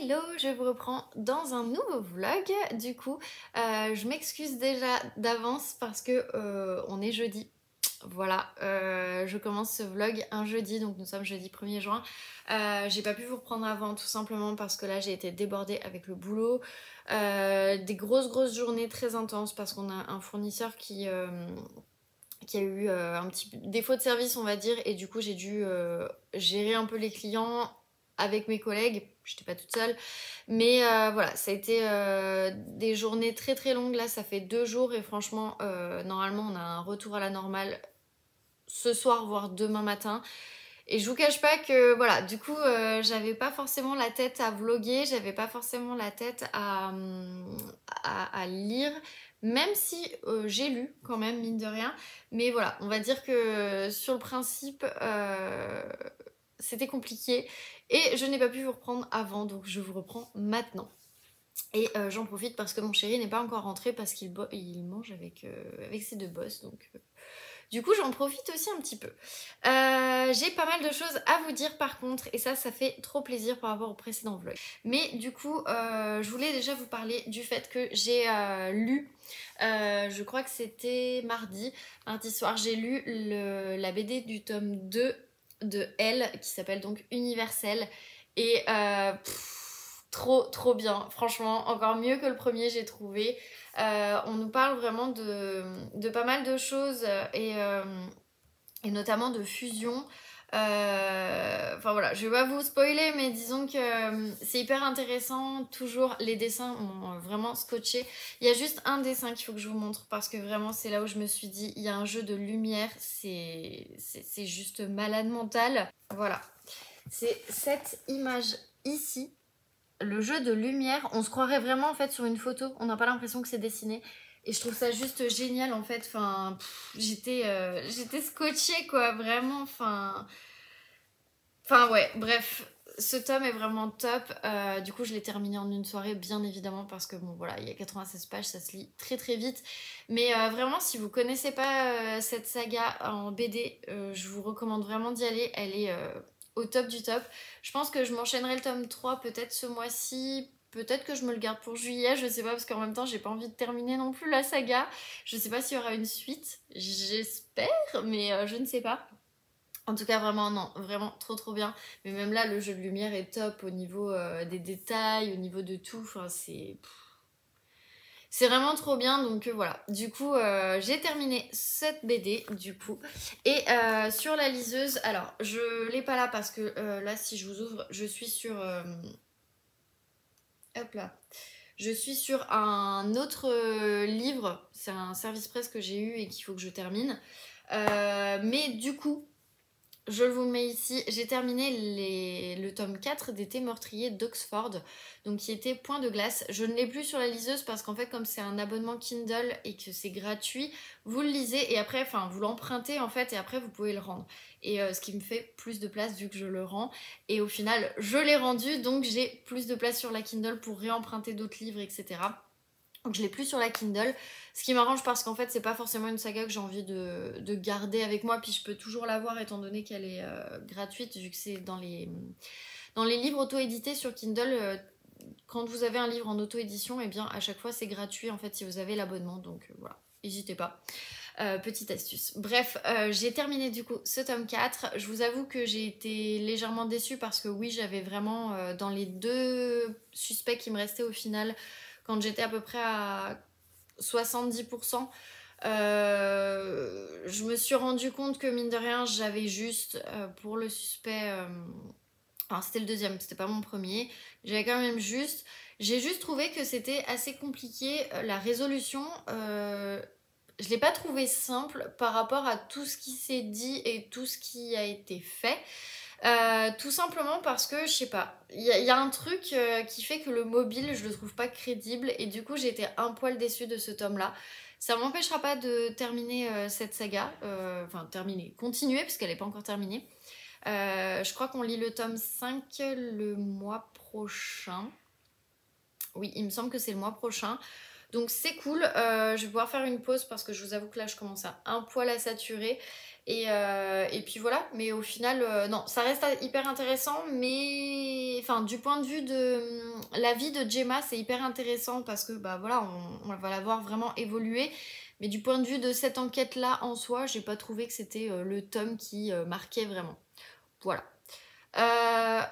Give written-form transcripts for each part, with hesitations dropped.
Hello, je vous reprends dans un nouveau vlog. Du coup, je m'excuse déjà d'avance parce que on est jeudi. Voilà, je commence ce vlog un jeudi, donc nous sommes jeudi 1er juin. J'ai pas pu vous reprendre avant tout simplement parce que là j'ai été débordée avec le boulot. Des grosses journées très intenses parce qu'on a un fournisseur qui a eu un petit défaut de service on va dire, et du coup j'ai dû gérer un peu les clients avec mes collègues, j'étais pas toute seule, mais voilà, ça a été des journées très longues. Là ça fait 2 jours et franchement normalement on a un retour à la normale ce soir voire demain matin. Et je vous cache pas que voilà, du coup j'avais pas forcément la tête à vlogger, j'avais pas forcément la tête à lire, même si j'ai lu quand même, mine de rien. Mais voilà, on va dire que sur le principe, c'était compliqué et je n'ai pas pu vous reprendre avant, donc je vous reprends maintenant. Et j'en profite parce que mon chéri n'est pas encore rentré parce qu'il il mange avec ses deux bosses, donc... Du coup, j'en profite aussi un petit peu. J'ai pas mal de choses à vous dire par contre, et ça fait trop plaisir par rapport au précédent vlog. Mais du coup, je voulais déjà vous parler du fait que j'ai lu, je crois que c'était mardi soir, j'ai lu la BD du tome 2 de Elle, qui s'appelle donc Universelle. Et trop bien, franchement, encore mieux que le premier j'ai trouvé. On nous parle vraiment de pas mal de choses et notamment de fusion. Enfin voilà, je vais pas vous spoiler, mais disons que c'est hyper intéressant. Toujours, les dessins m'ont vraiment scotché. Il y a juste un dessin qu'il faut que je vous montre parce que vraiment c'est là où je me suis dit, il y a un jeu de lumière, c'est juste malade mental. Voilà, c'est cette image ici. Le jeu de lumière, on se croirait vraiment en fait sur une photo, on n'a pas l'impression que c'est dessiné. Et je trouve ça juste génial en fait, enfin, j'étais scotchée quoi, vraiment, enfin ouais, bref, ce tome est vraiment top. Du coup je l'ai terminé en une soirée bien évidemment parce que bon voilà, il y a 96 pages, ça se lit très vite. Mais vraiment si vous connaissez pas cette saga en BD, je vous recommande vraiment d'y aller, elle est au top du top. Je pense que je m'enchaînerai le tome 3 peut-être ce mois-ci. Peut-être que je me le garde pour juillet, je sais pas, parce qu'en même temps j'ai pas envie de terminer non plus la saga. Je sais pas s'il y aura une suite, j'espère, mais je ne sais pas. En tout cas vraiment non, vraiment trop bien. Mais même là le jeu de lumière est top au niveau des détails, au niveau de tout, enfin c'est vraiment trop bien, donc voilà. Du coup, j'ai terminé cette BD, du coup. Et sur la liseuse, alors, je l'ai pas là parce que là, si je vous ouvre, je suis sur... hop là. Je suis sur un autre livre. C'est un service presse que j'ai eu et qu'il faut que je termine. Mais du coup... Je vous le mets ici, j'ai terminé le tome 4 des Thés meurtriers d'Oxford, donc qui était Point de glace. Je ne l'ai plus sur la liseuse parce qu'en fait comme c'est un abonnement Kindle et que c'est gratuit, vous le lisez et après, enfin vous l'empruntez en fait et après vous pouvez le rendre. Et ce qui me fait plus de place vu que je le rends. Et au final, je l'ai rendu, donc j'ai plus de place sur la Kindle pour réemprunter d'autres livres, etc. Donc je l'ai plus sur la Kindle, ce qui m'arrange parce qu'en fait c'est pas forcément une saga que j'ai envie de garder avec moi, puis je peux toujours la voir étant donné qu'elle est gratuite, vu que c'est dans les livres auto-édités sur Kindle, quand vous avez un livre en auto-édition, et bien à chaque fois c'est gratuit en fait si vous avez l'abonnement, donc voilà, n'hésitez pas. Petite astuce. Bref, j'ai terminé du coup ce tome 4. Je vous avoue que j'ai été légèrement déçue parce que oui, j'avais vraiment dans les 2 suspects qui me restaient au final, quand j'étais à peu près à 70%, je me suis rendu compte que mine de rien, j'avais juste pour le suspect... enfin, c'était le deuxième, c'était pas mon premier. J'avais quand même juste... J'ai juste trouvé que c'était assez compliqué. La résolution, je l'ai pas trouvé simple par rapport à tout ce qui s'est dit et tout ce qui a été fait. Tout simplement parce que, je sais pas, il y a un truc qui fait que le mobile, je le trouve pas crédible et du coup j'ai été un poil déçue de ce tome-là. Ça m'empêchera pas de terminer cette saga, enfin terminer, continuer parce qu'elle est pas encore terminée. Je crois qu'on lit le tome 5 le mois prochain. Oui, il me semble que c'est le mois prochain. Donc c'est cool, je vais pouvoir faire une pause parce que je vous avoue que là je commence à un poil à saturer. Et puis voilà, mais au final, non, ça reste hyper intéressant, mais enfin, du point de vue de la vie de Gemma, c'est hyper intéressant parce que bah voilà, on va la voir vraiment évoluer. Mais du point de vue de cette enquête-là en soi, j'ai pas trouvé que c'était le tome qui marquait vraiment. Voilà.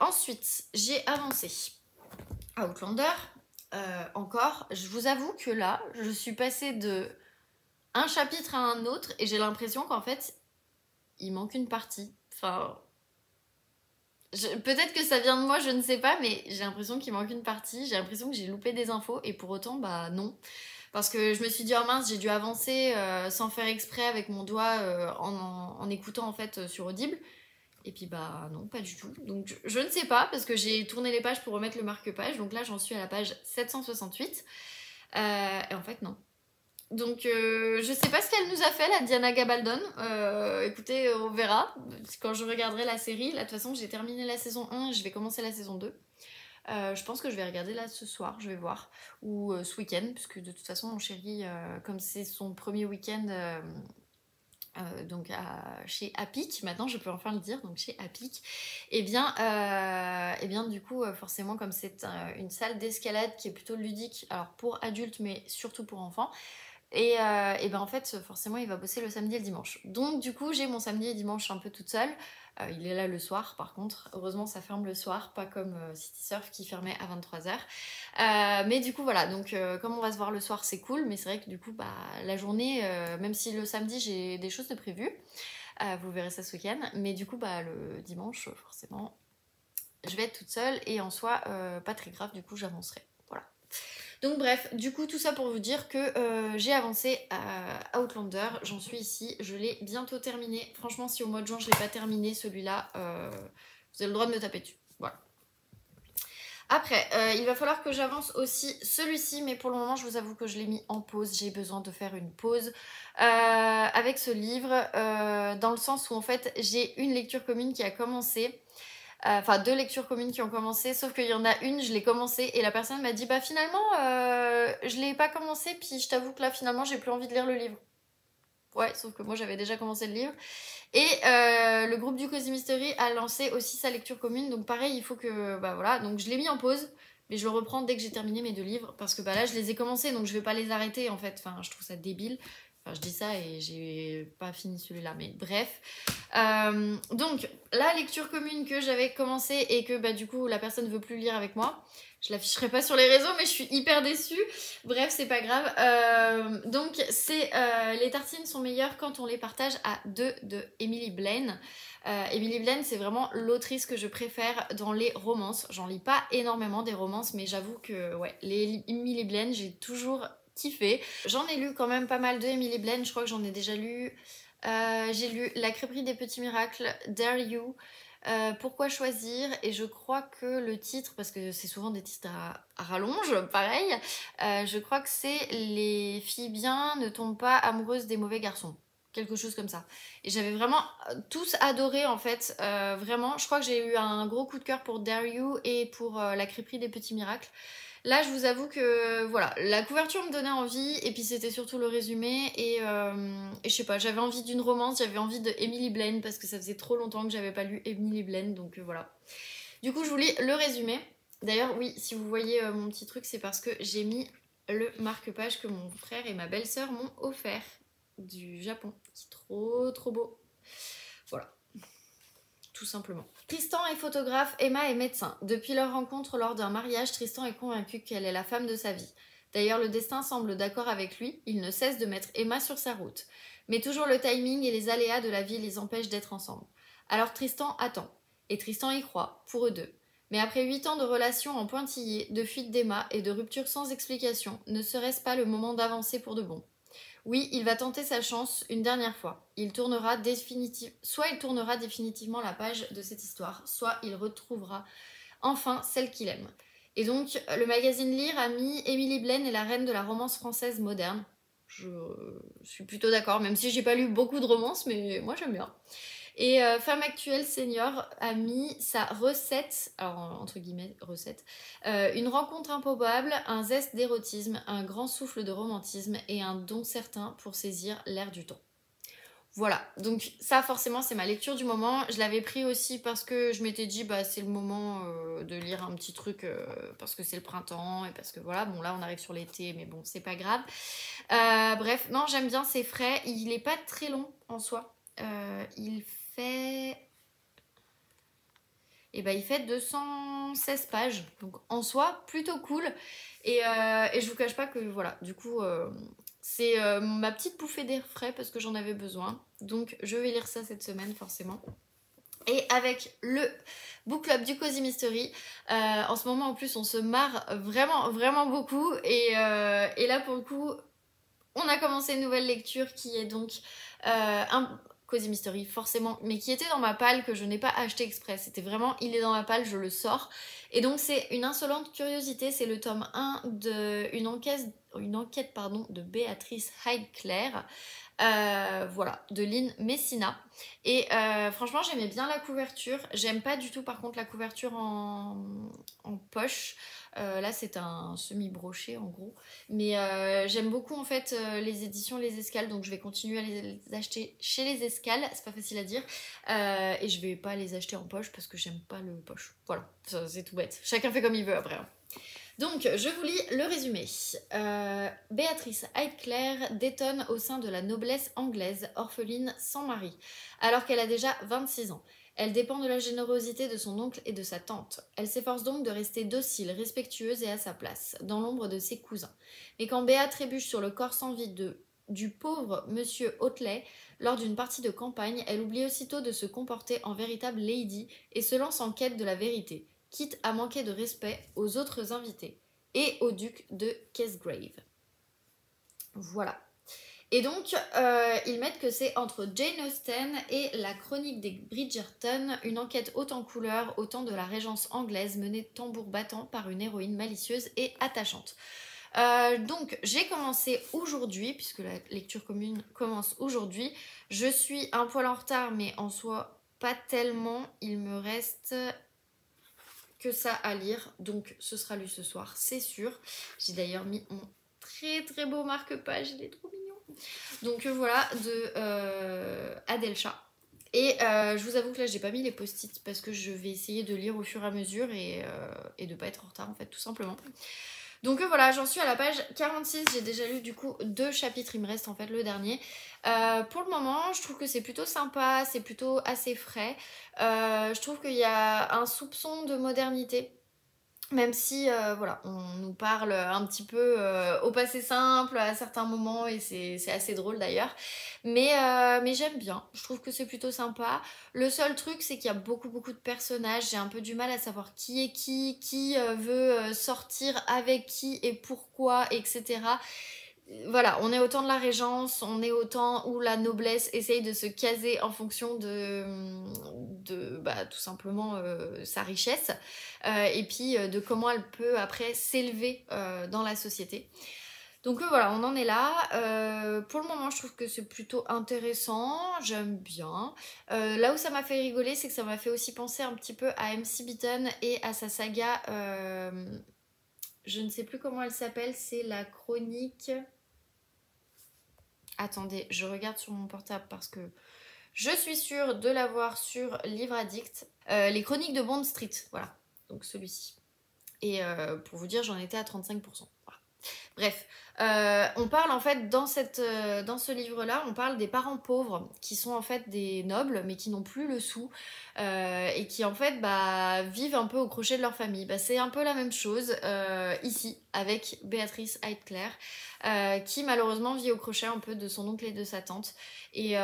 Ensuite, j'ai avancé à Outlander. Encore, je vous avoue que là, je suis passée de un chapitre à un autre et j'ai l'impression qu'en fait, il manque une partie. Enfin, peut-être que ça vient de moi, je ne sais pas, mais j'ai l'impression qu'il manque une partie. J'ai l'impression que j'ai loupé des infos et pour autant, bah non. Parce que je me suis dit, oh mince, j'ai dû avancer sans faire exprès avec mon doigt en écoutant en fait sur Audible. Et puis bah non, pas du tout. Donc je ne sais pas parce que j'ai tourné les pages pour remettre le marque-page. Donc là, j'en suis à la page 768. Et en fait, non. Donc je sais pas ce qu'elle nous a fait, la Diana Gabaldon. Écoutez, on verra quand je regarderai la série. Là, de toute façon, j'ai terminé la saison 1, je vais commencer la saison 2. Je pense que je vais regarder là ce soir, je vais voir. Ou ce week-end, puisque de toute façon, mon chéri, comme c'est son premier week-end donc chez Apic, maintenant je peux enfin le dire, donc chez Apic, et bien du coup, forcément, comme c'est une salle d'escalade qui est plutôt ludique, alors pour adultes, mais surtout pour enfants, et ben en fait, forcément, il va bosser le samedi et le dimanche. Donc du coup, j'ai mon samedi et dimanche un peu toute seule. Il est là le soir, par contre. Heureusement, ça ferme le soir, pas comme City Surf qui fermait à 23h. Mais du coup, voilà. Donc, comme on va se voir le soir, c'est cool. Mais c'est vrai que du coup, bah, la journée, même si le samedi, j'ai des choses de prévues, vous verrez ça ce week-end. Mais du coup, bah, le dimanche, forcément, je vais être toute seule. Et en soi, pas très grave. Du coup, j'avancerai. Voilà. Donc bref, du coup tout ça pour vous dire que j'ai avancé à Outlander, j'en suis ici, je l'ai bientôt terminé. Franchement, si au mois de juin je l'ai pas terminé celui-là, vous avez le droit de me taper dessus. Voilà. Après, il va falloir que j'avance aussi celui-ci, mais pour le moment je vous avoue que je l'ai mis en pause. J'ai besoin de faire une pause avec ce livre, dans le sens où en fait j'ai une lecture commune qui a commencé. Enfin, deux lectures communes qui ont commencé, sauf qu'il y en a une, je l'ai commencé et la personne m'a dit bah finalement je l'ai pas commencé, puis je t'avoue que là finalement j'ai plus envie de lire le livre. Ouais, sauf que moi j'avais déjà commencé le livre. Et le groupe du Cozy Mystery a lancé aussi sa lecture commune, donc pareil, il faut que bah voilà, donc je l'ai mis en pause, mais je le reprends dès que j'ai terminé mes deux livres parce que bah là je les ai commencés, donc je vais pas les arrêter en fait. Enfin, je trouve ça débile. Enfin, je dis ça et j'ai pas fini celui-là, mais bref. Donc, la lecture commune que j'avais commencé et que bah, du coup la personne ne veut plus lire avec moi, je l'afficherai pas sur les réseaux, mais je suis hyper déçue. Bref, c'est pas grave. Donc, c'est les tartines sont meilleures quand on les partage à deux de Emily Blaine. Emily Blaine, c'est vraiment l'autrice que je préfère dans les romances. J'en lis pas énormément des romances, mais j'avoue que ouais, les Emily Blaine, j'ai toujours kiffé. J'en ai lu quand même pas mal de Emily Blaine, je crois que j'en ai déjà lu. J'ai lu La crêperie des petits miracles, Dare You, Pourquoi choisir, et je crois que le titre, parce que c'est souvent des titres à rallonge, pareil, je crois que c'est Les filles bien ne tombent pas amoureuses des mauvais garçons. Quelque chose comme ça. Et j'avais vraiment tous adoré en fait, vraiment. Je crois que j'ai eu un gros coup de cœur pour Dare You et pour La crêperie des petits miracles. Là, je vous avoue que voilà, la couverture me donnait envie, et puis c'était surtout le résumé, et je sais pas, j'avais envie d'une romance, j'avais envie de Emily Blaine, parce que ça faisait trop longtemps que j'avais pas lu Emily Blaine, donc voilà. Du coup, je vous lis le résumé. D'ailleurs, oui, si vous voyez mon petit truc, c'est parce que j'ai mis le marque-page que mon frère et ma belle-sœur m'ont offert du Japon, qui est trop trop beau. Voilà. Tout simplement. Tristan est photographe, Emma est médecin. Depuis leur rencontre lors d'un mariage, Tristan est convaincu qu'elle est la femme de sa vie. D'ailleurs, le destin semble d'accord avec lui, il ne cesse de mettre Emma sur sa route. Mais toujours le timing et les aléas de la vie les empêchent d'être ensemble. Alors Tristan attend. Et Tristan y croit, pour eux deux. Mais après 8 ans de relations en pointillé, de fuite d'Emma et de rupture sans explication, ne serait-ce pas le moment d'avancer pour de bon ? Oui, il va tenter sa chance une dernière fois. Soit il tournera définitivement la page de cette histoire, soit il retrouvera enfin celle qu'il aime. Et donc, le magazine Lire a mis Emily Blaine est la reine de la romance française moderne. Je suis plutôt d'accord, même si j'ai pas lu beaucoup de romances, mais moi j'aime bien. Et Femme Actuelle Senior a mis sa recette, alors entre guillemets recette, une rencontre improbable, un zeste d'érotisme, un grand souffle de romantisme et un don certain pour saisir l'air du temps. Voilà, donc ça forcément c'est ma lecture du moment. Je l'avais pris aussi parce que je m'étais dit bah c'est le moment de lire un petit truc parce que c'est le printemps et parce que voilà, bon là on arrive sur l'été mais bon c'est pas grave. Bref, non j'aime bien, c'est frais, il est pas très long en soi. Il fait... Et ben il fait 216 pages, donc en soi plutôt cool. Et je vous cache pas que voilà, du coup c'est ma petite bouffée d'air frais parce que j'en avais besoin. Donc je vais lire ça cette semaine forcément. Et avec le book club du Cozy Mystery, en ce moment en plus on se marre vraiment vraiment beaucoup. Et là pour le coup on a commencé une nouvelle lecture qui est donc un Cozy Mystery forcément, mais qui était dans ma palle que je n'ai pas acheté exprès. C'était vraiment, il est dans ma palle, je le sors. Et donc c'est Une insolente curiosité, c'est le tome 1 de une enquête pardon, de Béatrice Hyde-Claire. Voilà, de Lynn Messina. Et franchement, j'aimais bien la couverture. J'aime pas du tout, par contre, la couverture en poche. Là, c'est un semi-broché, en gros. Mais j'aime beaucoup, en fait, les éditions Les Escales. Donc, je vais continuer à les acheter chez Les Escales. C'est pas facile à dire. Et je vais pas les acheter en poche parce que j'aime pas le poche. Voilà, c'est tout bête. Chacun fait comme il veut, après. Donc, je vous lis le résumé. Béatrice Hyde-Claire détonne au sein de la noblesse anglaise, orpheline sans mari, alors qu'elle a déjà 26 ans. Elle dépend de la générosité de son oncle et de sa tante. Elle s'efforce donc de rester docile, respectueuse et à sa place, dans l'ombre de ses cousins. Mais quand Béa trébuche sur le corps sans vie du pauvre monsieur Otley, lors d'une partie de campagne, elle oublie aussitôt de se comporter en véritable lady et se lance en quête de la vérité, quitte à manquer de respect aux autres invités et au duc de Kesgrave. Voilà. Et donc, ils mettent que c'est entre Jane Austen et la chronique des Bridgerton, une enquête haute en couleurs au temps de la régence anglaise menée tambour battant par une héroïne malicieuse et attachante. Donc, j'ai commencé aujourd'hui, puisque la lecture commune commence aujourd'hui. Je suis un poil en retard, mais en soi, pas tellement. Il me reste que ça à lire, donc ce sera lu ce soir, c'est sûr. J'ai d'ailleurs mis mon très très beau marque-page, il est trop mignon. Donc voilà, de Adelcha. Et je vous avoue que là j'ai pas mis les post-it parce que je vais essayer de lire au fur et à mesure et de pas être en retard en fait, tout simplement. Donc voilà, j'en suis à la page 46, j'ai déjà lu du coup 2 chapitres, il me reste en fait le dernier. Pour le moment, je trouve que c'est plutôt sympa, c'est plutôt assez frais. Je trouve qu'il y a un soupçon de modernité. Même si, voilà, on nous parle un petit peu au passé simple à certains moments et c'est assez drôle d'ailleurs. Mais j'aime bien, je trouve que c'est plutôt sympa. Le seul truc, c'est qu'il y a beaucoup beaucoup de personnages. J'ai un peu du mal à savoir qui est qui veut sortir avec qui et pourquoi, etc. Voilà, on est au temps de la Régence, on est au temps où la noblesse essaye de se caser en fonction de bah, tout simplement sa richesse et puis de comment elle peut après s'élever dans la société. Donc voilà, on en est là. Pour le moment, je trouve que c'est plutôt intéressant, j'aime bien. Là où ça m'a fait rigoler, c'est que ça m'a fait aussi penser un petit peu à MC Beaton et à sa saga, je ne sais plus comment elle s'appelle, c'est la chronique... Attendez, je regarde sur mon portable parce que je suis sûre de l'avoir sur Livre Addict. Les chroniques de Bond Street, voilà. Donc celui-ci. Et pour vous dire, j'en étais à 35%. Voilà. Bref, on parle en fait dans ce livre-là, on parle des parents pauvres qui sont en fait des nobles mais qui n'ont plus le sou et qui en fait bah, vivent un peu au crochet de leur famille. Bah, c'est un peu la même chose ici avec Béatrice Hyde-Claire qui malheureusement vit au crochet un peu de son oncle et de sa tante et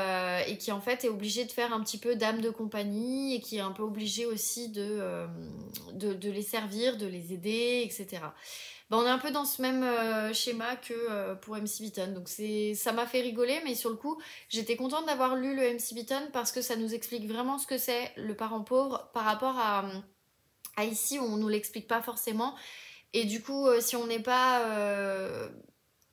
qui en fait est obligée de faire un petit peu dame de compagnie et qui est un peu obligée aussi de les servir, de les aider, etc. Bah, on est un peu dans ce même schéma que pour MC Beaton. Donc ça m'a fait rigoler, mais sur le coup, j'étais contente d'avoir lu le MC Beaton parce que ça nous explique vraiment ce que c'est le parent pauvre par rapport à ici où on nous l'explique pas forcément. Et du coup, si on n'est pas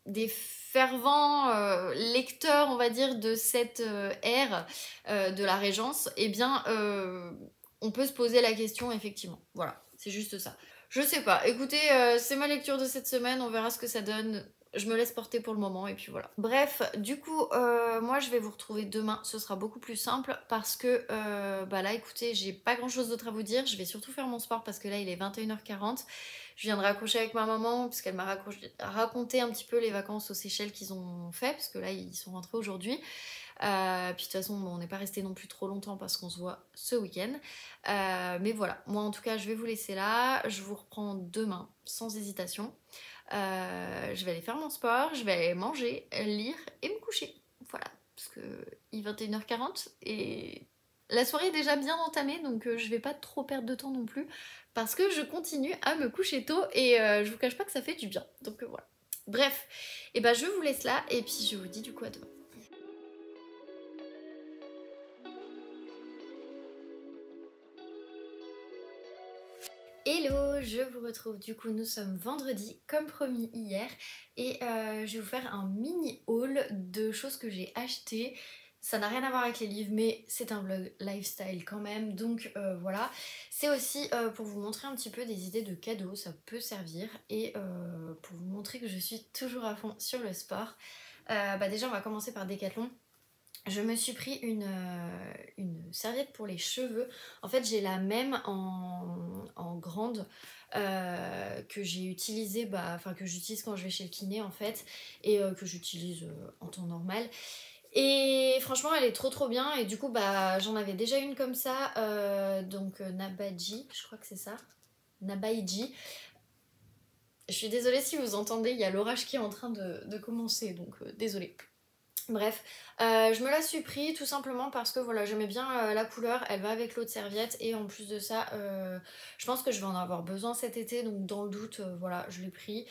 des fervent lecteur, on va dire, de cette ère de la Régence, eh bien, on peut se poser la question, effectivement. Voilà, c'est juste ça. Je sais pas, écoutez, c'est ma lecture de cette semaine, on verra ce que ça donne. Je me laisse porter pour le moment et puis voilà. Bref, du coup, moi je vais vous retrouver demain, ce sera beaucoup plus simple parce que bah là écoutez, j'ai pas grand chose d'autre à vous dire, je vais surtout faire mon sport parce que là il est 21h40. Je viens de raccrocher avec ma maman parce qu'elle m'a raconté un petit peu les vacances aux Seychelles qu'ils ont fait parce que là ils sont rentrés aujourd'hui. Puis de toute façon, bon, on n'est pas resté non plus trop longtemps parce qu'on se voit ce week-end. Mais voilà, moi en tout cas, je vais vous laisser là. Je vous reprends demain sans hésitation. Je vais aller faire mon sport, je vais aller manger, lire et me coucher. Voilà, parce que il est 21h40 et la soirée est déjà bien entamée, donc je vais pas trop perdre de temps non plus parce que je continue à me coucher tôt et je vous cache pas que ça fait du bien. Donc voilà. Bref, et ben je vous laisse là et puis je vous dis du coup à demain. Hello, je vous retrouve, du coup nous sommes vendredi comme promis hier et je vais vous faire un mini haul de choses que j'ai achetées. Ça n'a rien à voir avec les livres mais c'est un vlog lifestyle quand même, donc voilà. C'est aussi pour vous montrer un petit peu des idées de cadeaux, ça peut servir, et pour vous montrer que je suis toujours à fond sur le sport. Bah déjà on va commencer par Decathlon. Je me suis pris une serviette pour les cheveux. En fait, j'ai la même en grande que j'ai utilisée, enfin que j'utilise quand je vais chez le kiné en fait, et que j'utilise en temps normal. Et franchement, elle est trop bien. Et du coup, bah j'en avais déjà une comme ça, donc Nabaji, je crois que c'est ça, Nabaiji. Je suis désolée si vous entendez, il y a l'orage qui est en train de commencer, donc désolée. Bref, je me la suis pris tout simplement parce que voilà, j'aimais bien la couleur, elle va avec l'autre serviette et en plus de ça, je pense que je vais en avoir besoin cet été, donc dans le doute, voilà, je l'ai pris,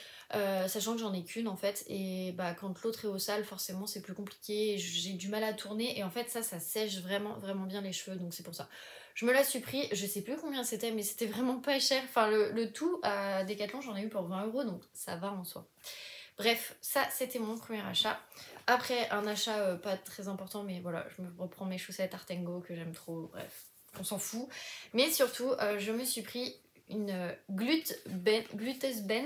sachant que j'en ai qu'une en fait, et bah quand l'autre est au sale, forcément c'est plus compliqué, j'ai du mal à tourner, et en fait ça sèche vraiment bien les cheveux, donc c'est pour ça. Je me la suis pris, je sais plus combien c'était, mais c'était vraiment pas cher, enfin le tout à Decathlon j'en ai eu pour 20 €, donc ça va en soi. Bref, ça c'était mon premier achat. Après, un achat pas très important, mais voilà, je me reprends mes chaussettes Artengo que j'aime trop, bref, on s'en fout. Mais surtout, je me suis pris une Glutes Band,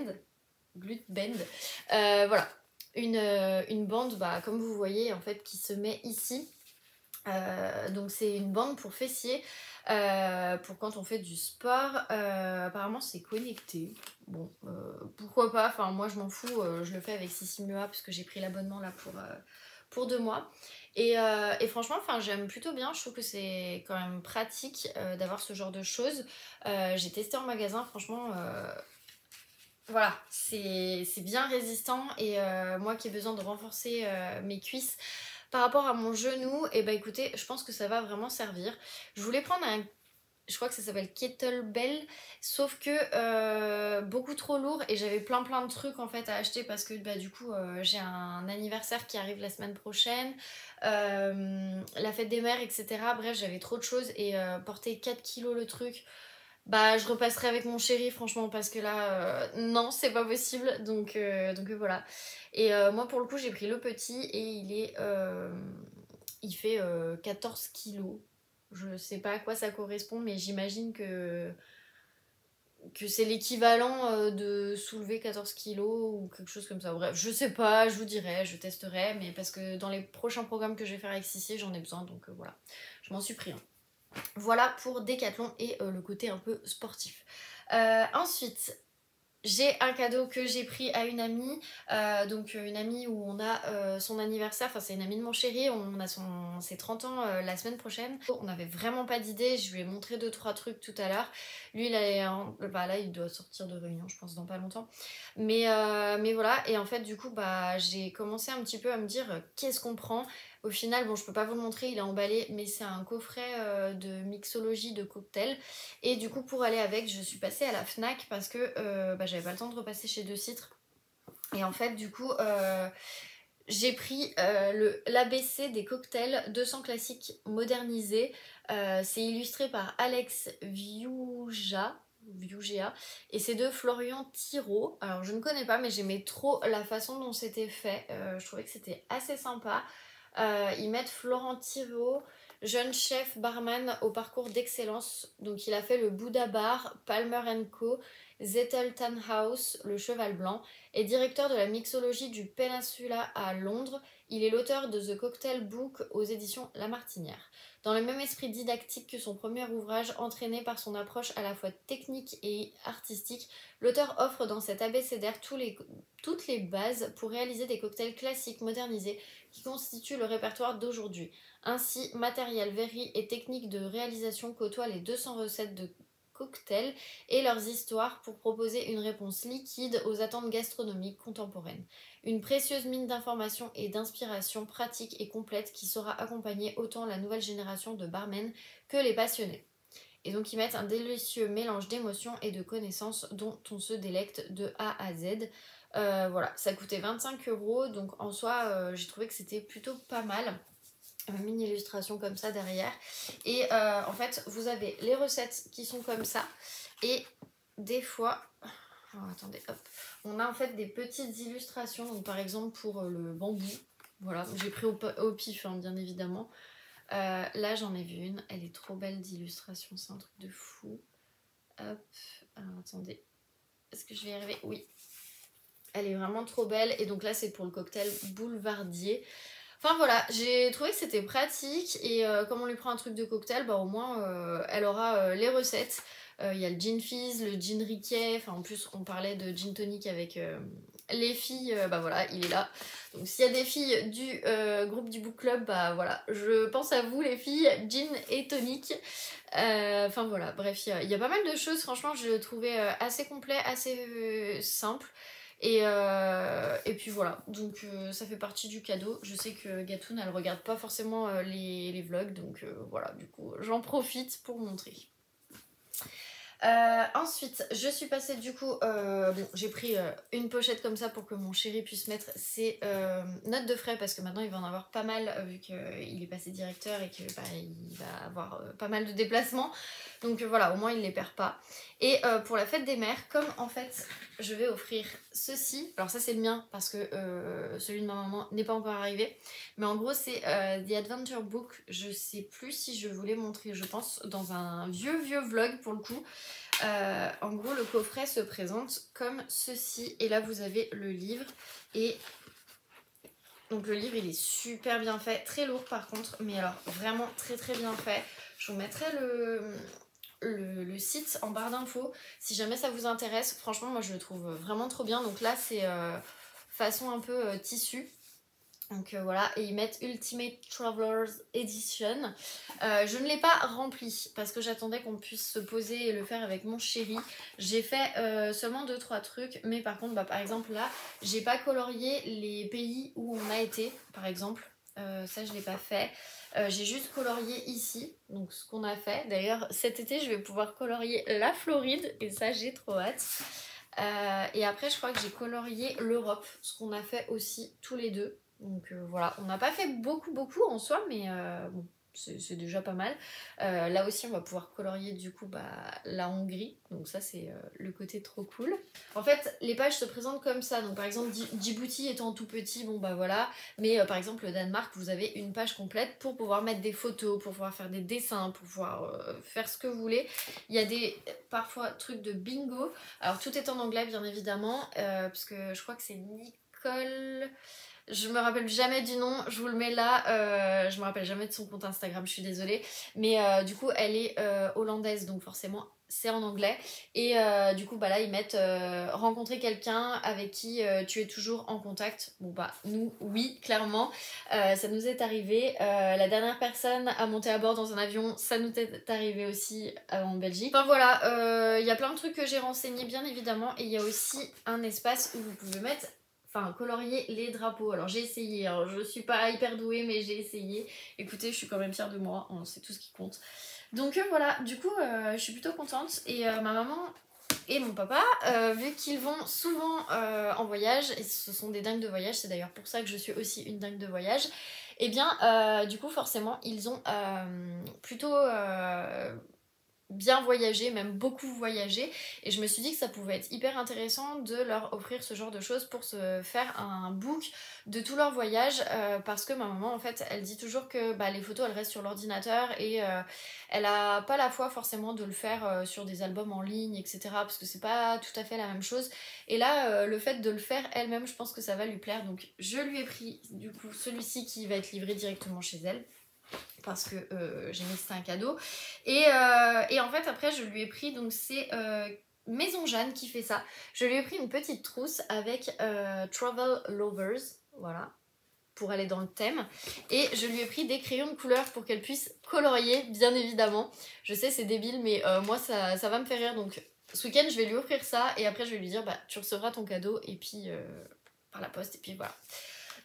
voilà, une bande, bah, comme vous voyez, en fait, qui se met ici. Donc c'est une bande pour fessiers, pour quand on fait du sport. Apparemment c'est connecté. Bon, pourquoi pas, enfin moi je m'en fous, je le fais avec Sissimua parce que j'ai pris l'abonnement là pour 2 mois. Et franchement, enfin j'aime plutôt bien, je trouve que c'est quand même pratique d'avoir ce genre de choses. J'ai testé en magasin, franchement... voilà, c'est bien résistant, et moi qui ai besoin de renforcer mes cuisses par rapport à mon genou, et bah écoutez, je pense que ça va vraiment servir. Je voulais prendre je crois que ça s'appelle Kettlebell, sauf que beaucoup trop lourd, et j'avais plein de trucs en fait à acheter parce que bah du coup j'ai un anniversaire qui arrive la semaine prochaine, la fête des mères, etc. Bref, j'avais trop de choses, et porter 4 kilos le truc, bah je repasserai avec mon chéri franchement, parce que là non c'est pas possible, donc voilà. Et moi pour le coup j'ai pris le petit et il fait 14 kilos. Je sais pas à quoi ça correspond, mais j'imagine que c'est l'équivalent de soulever 14 kilos ou quelque chose comme ça. Bref, je sais pas, je vous dirai, je testerai, mais parce que dans les prochains programmes que je vais faire avec Sissi, j'en ai besoin, donc voilà, je m'en suis pris un. Voilà pour Decathlon et le côté un peu sportif. Ensuite, j'ai un cadeau que j'ai pris à une amie, donc une amie où on a son anniversaire, enfin c'est une amie de mon chéri, on a ses 30 ans la semaine prochaine. On n'avait vraiment pas d'idée, je lui ai montré 2-3 trucs tout à l'heure. Lui bah là il doit sortir de réunion je pense dans pas longtemps. Mais voilà, et en fait du coup bah j'ai commencé un petit peu à me dire qu'est-ce qu'on prend. Au final, bon je peux pas vous le montrer, il est emballé, mais c'est un coffret de mixologie de cocktails. Et du coup pour aller avec, je suis passée à la Fnac parce que bah, j'avais pas le temps de repasser chez Deux Citres. Et en fait du coup j'ai pris l'ABC des cocktails 200 classiques modernisés. C'est illustré par Alex Viuja. Viewgea. Et c'est de Florian Thiraud. Alors je ne connais pas, mais j'aimais trop la façon dont c'était fait. Je trouvais que c'était assez sympa. Ils mettent Florent Thiraud, jeune chef barman au parcours d'excellence. Donc il a fait le Buddha Bar, Palmer Co, Zettelton House, le Cheval Blanc, et directeur de la mixologie du Peninsula à Londres. Il est l'auteur de The Cocktail Book aux éditions La Martinière. Dans le même esprit didactique que son premier ouvrage, entraîné par son approche à la fois technique et artistique, l'auteur offre dans cet abécédaire toutes les bases pour réaliser des cocktails classiques modernisés qui constituent le répertoire d'aujourd'hui. Ainsi, matériel, verri et technique de réalisation côtoient les 200 recettes de cocktails et leurs histoires pour proposer une réponse liquide aux attentes gastronomiques contemporaines. Une précieuse mine d'informations et d'inspiration pratique et complète qui saura accompagner autant la nouvelle génération de barmen que les passionnés. Et donc ils mettent un délicieux mélange d'émotions et de connaissances dont on se délecte de A à Z. Voilà, ça coûtait 25 €, donc en soi j'ai trouvé que c'était plutôt pas mal. Une mini illustration comme ça derrière. Et en fait vous avez les recettes qui sont comme ça. Et des fois... Alors, attendez, hop. On a en fait des petites illustrations, donc par exemple pour le bambou. Voilà, j'ai pris au pif, hein, bien évidemment. Là, j'en ai vu une, elle est trop belle d'illustration, c'est un truc de fou. Hop, alors attendez, est-ce que je vais y arriver? Oui. Elle est vraiment trop belle, et donc là, c'est pour le cocktail boulevardier. Enfin voilà, j'ai trouvé que c'était pratique, et comme on lui prend un truc de cocktail, bah au moins elle aura les recettes. Il y a le gin fizz, le gin riquet, enfin en plus on parlait de gin tonic avec les filles, bah voilà, il est là. Donc s'il y a des filles du groupe du book club, bah voilà, je pense à vous les filles, gin et tonic. Enfin voilà, bref, il y a pas mal de choses, franchement je le trouvais assez complet, assez simple. Et puis voilà, donc ça fait partie du cadeau. Je sais que Gatoun elle regarde pas forcément les vlogs, donc voilà, du coup j'en profite pour montrer. Ensuite, je suis passée du coup, bon, j'ai pris une pochette comme ça pour que mon chéri puisse mettre ses notes de frais parce que maintenant il va en avoir pas mal vu qu'il est passé directeur et qu'il va avoir pas mal de déplacements. Donc voilà, au moins il les perd pas. Et pour la fête des mères, comme en fait je vais offrir ceci, alors ça c'est le mien parce que celui de ma maman n'est pas encore arrivé, mais en gros c'est The Adventure Book. Je sais plus si je voulais montrer, je pense dans un vieux vlog pour le coup. En gros le coffret se présente comme ceci, et là vous avez le livre, et donc le livre il est super bien fait, très lourd par contre, mais alors vraiment très très bien fait. Je vous mettrai le site en barre d'infos si jamais ça vous intéresse. Franchement moi je le trouve vraiment trop bien. Donc là c'est façon un peu tissu. Donc voilà, et ils mettent Ultimate Travelers Edition. Je ne l'ai pas rempli parce que j'attendais qu'on puisse se poser et le faire avec mon chéri. J'ai fait seulement 2-3 trucs, mais par contre, bah, par exemple là, j'ai pas colorié les pays où on a été, par exemple. Ça, je l'ai pas fait. J'ai juste colorié ici, donc ce qu'on a fait. D'ailleurs, cet été, je vais pouvoir colorier la Floride, et ça, j'ai trop hâte. Et après, je crois que j'ai colorié l'Europe, ce qu'on a fait aussi tous les deux. Donc voilà, on n'a pas fait beaucoup en soi, mais bon, c'est déjà pas mal. Là aussi on va pouvoir colorier du coup la Hongrie, donc ça c'est le côté trop cool. En fait les pages se présentent comme ça, donc par exemple Djibouti étant tout petit, bon bah voilà, mais par exemple le Danemark vous avez une page complète pour pouvoir mettre des photos, pour pouvoir faire des dessins, pour pouvoir faire ce que vous voulez. Il y a des parfois trucs de bingo, alors tout est en anglais bien évidemment, parce que je crois que c'est Nicole... Je me rappelle jamais du nom, je vous le mets là, je me rappelle jamais de son compte Instagram, je suis désolée. Mais du coup, elle est hollandaise, donc forcément, c'est en anglais. Et du coup, bah là, ils mettent rencontrer quelqu'un avec qui tu es toujours en contact. Bon, bah, nous, oui, clairement, ça nous est arrivé. La dernière personne à monter à bord dans un avion, ça nous est arrivé aussi en Belgique. Enfin voilà, il y a plein de trucs que j'ai renseignés, bien évidemment. Et il y a aussi un espace où vous pouvez mettre... Enfin, colorier les drapeaux. Alors j'ai essayé, hein. Je suis pas hyper douée, mais j'ai essayé. Écoutez, je suis quand même fière de moi, hein. C'est tout ce qui compte. Donc voilà, du coup, je suis plutôt contente. Et ma maman et mon papa, vu qu'ils vont souvent en voyage, et ce sont des dingues de voyage, c'est d'ailleurs pour ça que je suis aussi une dingue de voyage, et bien du coup forcément ils ont plutôt bien voyagé, même beaucoup voyagé, et je me suis dit que ça pouvait être hyper intéressant de leur offrir ce genre de choses pour se faire un book de tout leur voyage, parce que ma maman en fait elle dit toujours que bah, les photos elles restent sur l'ordinateur et elle a pas la foi forcément de le faire sur des albums en ligne, etc., parce que c'est pas tout à fait la même chose, et là le fait de le faire elle-même, je pense que ça va lui plaire, donc je lui ai pris du coup celui-ci qui va être livré directement chez elle parce que j'ai mis que c'était un cadeau. Et en fait, après, je lui ai pris, donc c'est Maison Jeanne qui fait ça. Je lui ai pris une petite trousse avec Travel Lovers, voilà, pour aller dans le thème. Et je lui ai pris des crayons de couleur pour qu'elle puisse colorier, bien évidemment. Je sais, c'est débile, mais moi, ça va me faire rire. Donc, ce week-end, je vais lui offrir ça. Et après, je vais lui dire, bah, tu recevras ton cadeau. Et puis, par la poste. Et puis, voilà.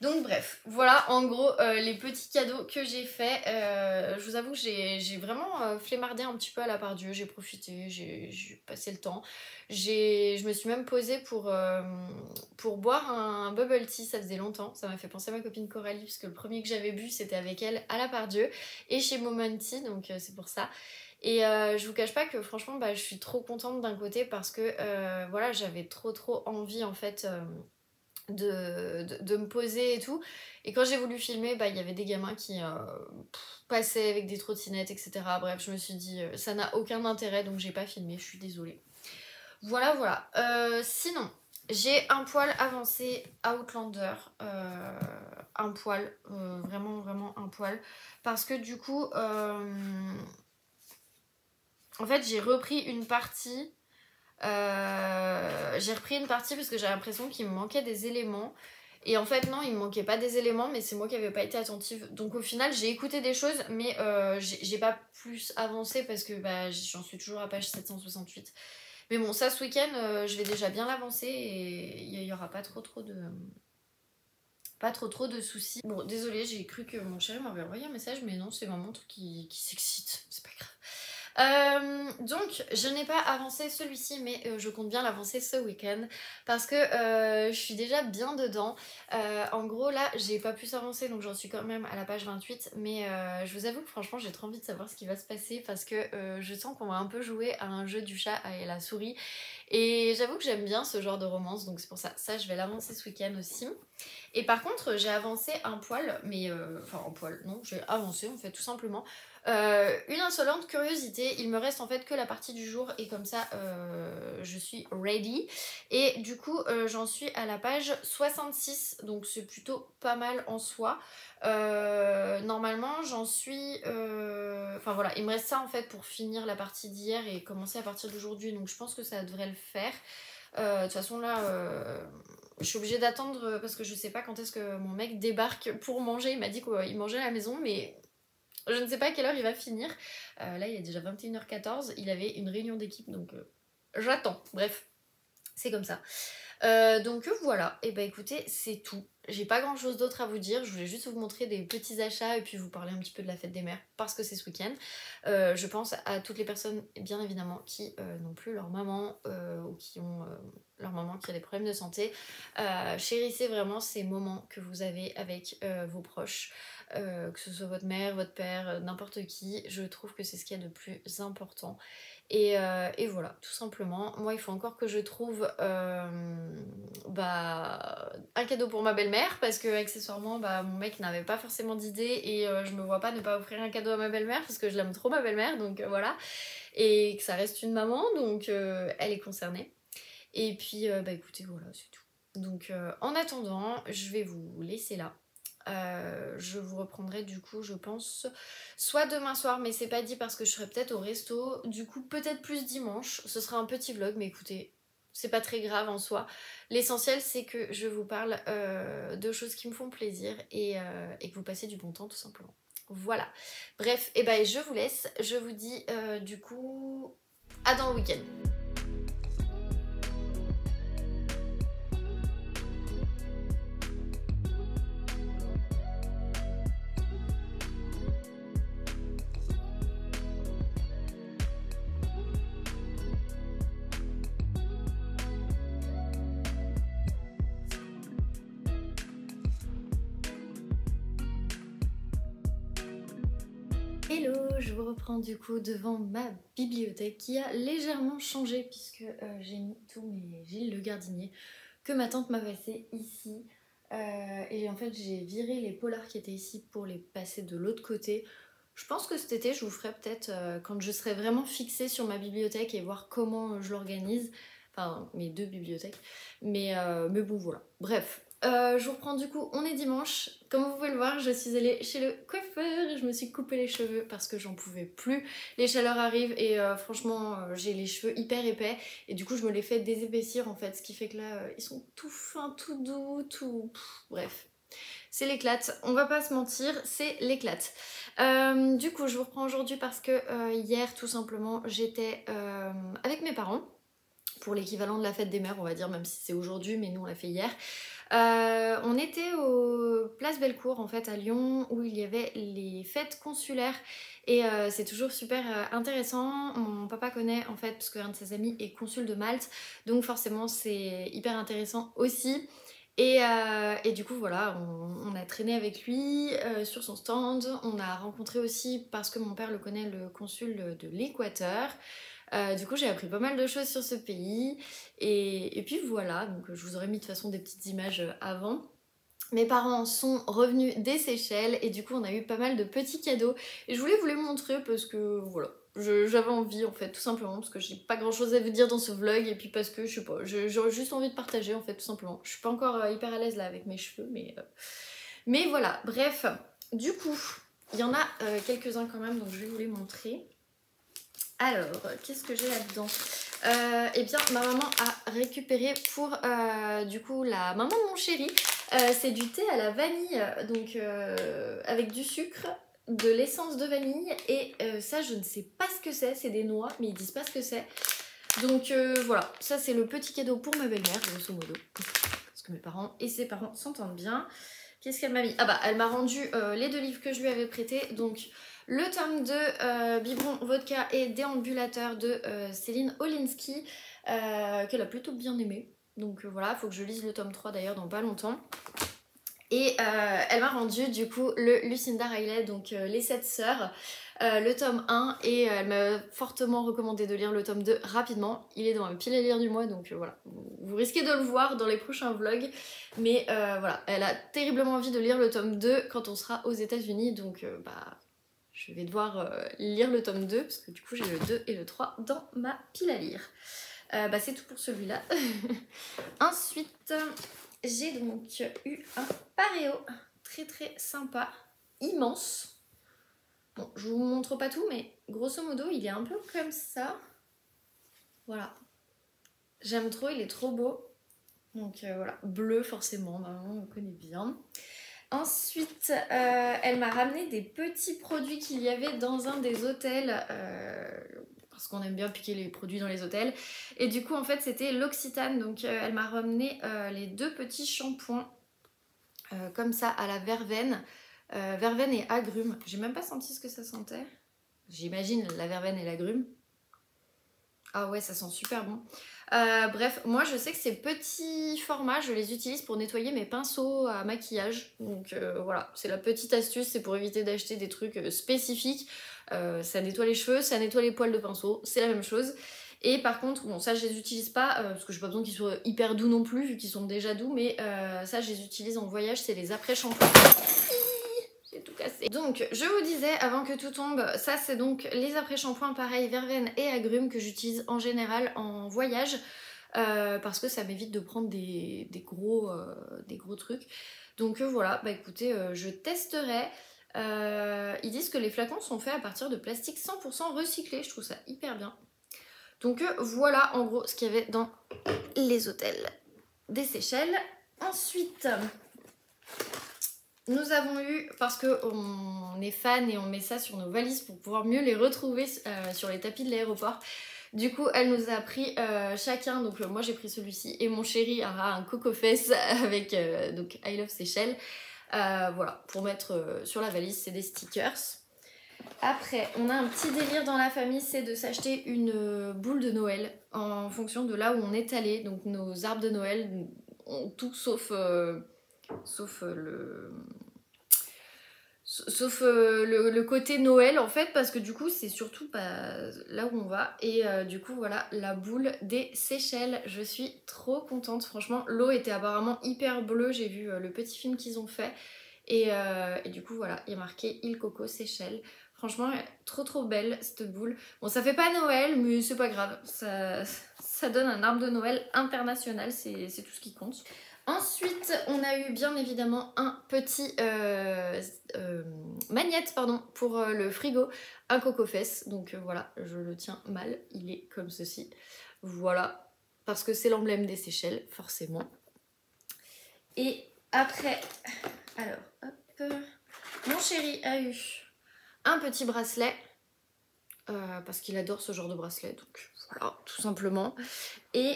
Donc bref, voilà en gros les petits cadeaux que j'ai faits. Je vous avoue que j'ai vraiment flemmardé un petit peu à la part Dieu, j'ai profité, j'ai passé le temps. Je me suis même posée pour boire un bubble tea, ça faisait longtemps. Ça m'a fait penser à ma copine Coralie, puisque le premier que j'avais bu c'était avec elle à la part Dieu et chez Moment Tea, donc c'est pour ça. Et je vous cache pas que franchement bah, je suis trop contente d'un côté parce que voilà, j'avais trop envie en fait de me poser et tout, et quand j'ai voulu filmer bah il y avait des gamins qui passaient avec des trottinettes, etc. Bref, je me suis dit ça n'a aucun intérêt, donc j'ai pas filmé, je suis désolée. Voilà. Sinon j'ai un poil avancé Outlander, un poil, vraiment un poil, parce que du coup en fait j'ai repris une partie. J'ai repris une partie parce que j'ai l'impression qu'il me manquait des éléments. Et en fait, non, il me manquait pas des éléments, mais c'est moi qui n'avais pas été attentive. Donc au final, j'ai écouté des choses, mais j'ai pas plus avancé parce que bah, j'en suis toujours à page 768. Mais bon, ça, ce week-end, je vais déjà bien l'avancer et il y aura pas trop de soucis. Bon, désolée, j'ai cru que mon chéri m'avait envoyé un message, mais non, c'est ma montre qui s'excite. C'est pas grave. Donc je n'ai pas avancé celui-ci, mais je compte bien l'avancer ce week-end parce que je suis déjà bien dedans. En gros là j'ai pas pu s'avancer, donc j'en suis quand même à la page 28, mais je vous avoue que franchement j'ai trop envie de savoir ce qui va se passer parce que je sens qu'on va un peu jouer à un jeu du chat et la souris, et j'avoue que j'aime bien ce genre de romance, donc c'est pour ça je vais l'avancer ce week-end aussi. Et par contre j'ai avancé un poil, mais enfin un poil, non, j'ai avancé en fait tout simplement une insolente curiosité. Il me reste en fait que la partie du jour et comme ça je suis ready. Et du coup j'en suis à la page 66, donc c'est plutôt pas mal en soi. Normalement j'en suis... Enfin voilà, il me reste ça en fait pour finir la partie d'hier et commencer à partir d'aujourd'hui, donc je pense que ça devrait le faire. De toute façon là je suis obligée d'attendre parce que je sais pas quand est-ce que mon mec débarque pour manger. Il m'a dit qu'il mangeait à la maison, mais je ne sais pas à quelle heure il va finir. Là il est déjà 21h14, il avait une réunion d'équipe, donc j'attends. Bref, c'est comme ça. Donc voilà, et bah écoutez, c'est tout. J'ai pas grand chose d'autre à vous dire, je voulais juste vous montrer des petits achats et puis vous parler un petit peu de la fête des mères parce que c'est ce week-end. Je pense à toutes les personnes bien évidemment qui n'ont plus leur maman ou qui ont leur maman qui a des problèmes de santé. Chérissez vraiment ces moments que vous avez avec vos proches, que ce soit votre mère, votre père, n'importe qui. Je trouve que c'est ce qu'il y a de plus important. Et voilà, tout simplement. Moi, il faut encore que je trouve un cadeau pour ma belle-mère parce que accessoirement, mon mec n'avait pas forcément d'idée et je me vois pas ne pas offrir un cadeau à ma belle-mère parce que je l'aime trop, ma belle-mère, donc voilà. Et que ça reste une maman, donc elle est concernée. Et puis, écoutez, voilà, c'est tout. Donc en attendant, je vais vous laisser là. Je vous reprendrai du coup je pense soit demain soir, mais c'est pas dit parce que je serai peut-être au resto, du coup peut-être plus dimanche, ce sera un petit vlog, mais écoutez c'est pas très grave en soi, l'essentiel c'est que je vous parle de choses qui me font plaisir et que vous passez du bon temps tout simplement. Voilà, bref, et je vous laisse, je vous dis du coup à dans le week-end. Hello, je vous reprends du coup devant ma bibliothèque qui a légèrement changé puisque j'ai mis tous mes Gilles le Gardinier que ma tante m'a passé ici. Et en fait j'ai viré les polars qui étaient ici pour les passer de l'autre côté. Je pense que cet été je vous ferai peut-être quand je serai vraiment fixée sur ma bibliothèque et voir comment je l'organise. Enfin mes deux bibliothèques. Mais bon voilà. Bref. Je vous reprends du coup, on est dimanche. Comme vous pouvez le voir, je suis allée chez le coiffeur et je me suis coupé les cheveux parce que j'en pouvais plus. Les chaleurs arrivent et franchement, j'ai les cheveux hyper épais et du coup, je me les fais désépaissir en fait. Ce qui fait que là, ils sont tout fins, tout doux, tout. Bref. C'est l'éclate, on va pas se mentir, c'est l'éclate. Du coup, je vous reprends aujourd'hui parce que hier, tout simplement, j'étais avec mes parents pour l'équivalent de la fête des mères, on va dire, même si c'est aujourd'hui, mais nous on l'a fait hier. On était au Place Bellecour en fait à Lyon où il y avait les fêtes consulaires et c'est toujours super intéressant. Mon papa connaît en fait parce qu'un de ses amis est consul de Malte, donc forcément c'est hyper intéressant aussi. Et du coup voilà, on a traîné avec lui sur son stand, on a rencontré aussi, parce que mon père le connaît, le consul de l'Équateur. Du coup j'ai appris pas mal de choses sur ce pays et puis voilà, donc je vous aurais mis de toute façon des petites images avant. Mes parents sont revenus des Seychelles et du coup on a eu pas mal de petits cadeaux et je voulais vous les montrer parce que voilà, j'avais envie en fait, tout simplement parce que j'ai pas grand chose à vous dire dans ce vlog et puis parce que je sais pas, j'aurais juste envie de partager en fait, tout simplement. Je suis pas encore hyper à l'aise là avec mes cheveux mais voilà, bref, du coup il y en a quelques-uns quand même, donc je vais vous les montrer. Alors, qu'est-ce que j'ai là-dedans? Eh bien, ma maman a récupéré pour du coup la maman de mon chéri. C'est du thé à la vanille, donc avec du sucre, de l'essence de vanille et ça je ne sais pas ce que c'est des noix, mais ils disent pas ce que c'est. Donc voilà, ça c'est le petit cadeau pour ma belle-mère, grosso modo. Parce que mes parents et ses parents s'entendent bien. Qu'est-ce qu'elle m'a mis? Ah bah, elle m'a rendu les deux livres que je lui avais prêtés, donc le tome de Biberon, Vodka et Déambulateur de Céline Olinsky, qu'elle a plutôt bien aimé. Donc voilà, il faut que je lise le tome 3 d'ailleurs dans pas longtemps. Et elle m'a rendu du coup le Lucinda Riley, donc Les 7 sœurs, le tome 1, et elle m'a fortement recommandé de lire le tome 2 rapidement. Il est dans ma pile à lire du mois, donc voilà, vous risquez de le voir dans les prochains vlogs. Mais voilà, elle a terriblement envie de lire le tome 2 quand on sera aux États-Unis, donc bah je vais devoir lire le tome 2, parce que du coup j'ai le 2 et le 3 dans ma pile à lire. Bah c'est tout pour celui-là. Ensuite, j'ai donc eu un pareo très très sympa, immense. Bon, je vous montre pas tout, mais grosso modo, il est un peu comme ça. Voilà. J'aime trop, il est trop beau. Donc voilà, bleu forcément, maman on connaît bien. Ensuite, elle m'a ramené des petits produits qu'il y avait dans un des hôtels, parce qu'on aime bien piquer les produits dans les hôtels. Et du coup, en fait, c'était l'Occitane. Donc, elle m'a ramené les deux petits shampoings, comme ça, à la verveine. Verveine et agrumes. J'ai même pas senti ce que ça sentait. J'imagine la verveine et l'agrume. Ah ouais, ça sent super bon. Bref, moi je sais que ces petits formats, je les utilise pour nettoyer mes pinceaux à maquillage. Donc voilà, c'est la petite astuce, c'est pour éviter d'acheter des trucs spécifiques. Ça nettoie les cheveux, ça nettoie les poils de pinceau, c'est la même chose. Et par contre, bon ça je les utilise pas, parce que j'ai pas besoin qu'ils soient hyper doux non plus, vu qu'ils sont déjà doux, mais ça je les utilise en voyage, c'est les après-shampoings. J'ai tout cassé. Donc je vous disais avant que tout tombe, ça c'est donc les après-shampoings pareil, verveine et agrumes que j'utilise en général en voyage, parce que ça m'évite de prendre des gros trucs. Donc voilà, bah écoutez, je testerai. Ils disent que les flacons sont faits à partir de plastique 100% recyclé, je trouve ça hyper bien. Donc voilà en gros ce qu'il y avait dans les hôtels des Seychelles. Ensuite, nous avons eu, parce qu'on est fan et on met ça sur nos valises pour pouvoir mieux les retrouver sur les tapis de l'aéroport. Du coup, elle nous a pris chacun, donc moi j'ai pris celui-ci et mon chéri aura un coco fesse avec donc I Love Seychelles. Voilà, pour mettre sur la valise, c'est des stickers. Après, on a un petit délire dans la famille, c'est de s'acheter une boule de Noël en fonction de là où on est allé. Donc nos arbres de Noël ont tout sauf Sauf le côté Noël en fait, parce que du coup c'est surtout là où on va. Et du coup voilà, la boule des Seychelles. Je suis trop contente, franchement. L'eau était apparemment hyper bleue, j'ai vu le petit film qu'ils ont fait. Et du coup voilà, il y a marqué Île Coco Seychelles. Franchement, trop trop belle cette boule. Bon, ça fait pas Noël, mais c'est pas grave. Ça donne un arbre de Noël international, c'est tout ce qui compte. Ensuite, on a eu bien évidemment un petit magnète pardon, pour le frigo, un coco fesse. Donc voilà, je le tiens mal, il est comme ceci. Voilà, parce que c'est l'emblème des Seychelles, forcément. Et après, alors, hop, mon chéri a eu un petit bracelet, parce qu'il adore ce genre de bracelet, donc voilà, tout simplement. Et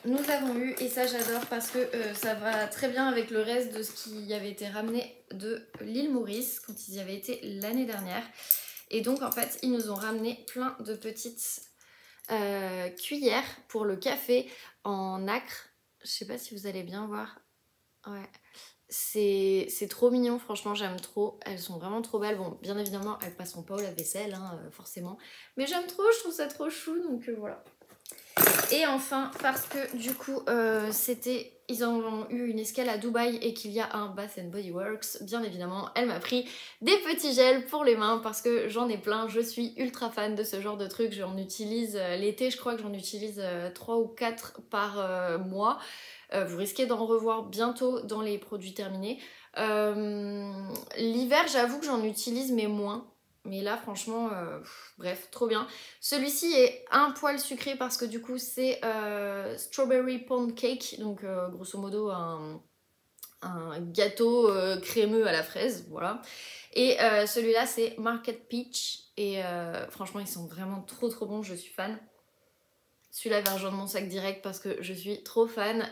nous avons eu, et ça j'adore parce que ça va très bien avec le reste de ce qui avait été ramené de l'île Maurice quand ils y avaient été l'année dernière. Et donc en fait, ils nous ont ramené plein de petites cuillères pour le café en nacre. Je sais pas si vous allez bien voir. Ouais. C'est trop mignon, franchement, j'aime trop. Elles sont vraiment trop belles. Bon, bien évidemment, elles passeront pas au lave-vaisselle, hein, forcément. Mais j'aime trop, je trouve ça trop chou, donc voilà. Et enfin, parce que du coup, ils ont eu une escale à Dubaï et qu'il y a un Bath Body Works, bien évidemment, elle m'a pris des petits gels pour les mains parce que j'en ai plein. Je suis ultra fan de ce genre de trucs. J'en utilise l'été, je crois que j'en utilise 3 ou 4 par mois. Vous risquez d'en revoir bientôt dans les produits terminés. L'hiver, j'avoue que j'en utilise mais moins. Mais là, franchement, bref, trop bien. Celui-ci est un poil sucré parce que du coup, c'est Strawberry Pound Cake. Donc, grosso modo, un gâteau crémeux à la fraise. Voilà. Et celui-là, c'est Market Peach. Et franchement, ils sont vraiment trop trop bons. Je suis fan. Celui-là va rejoindre mon sac direct parce que je suis trop fan.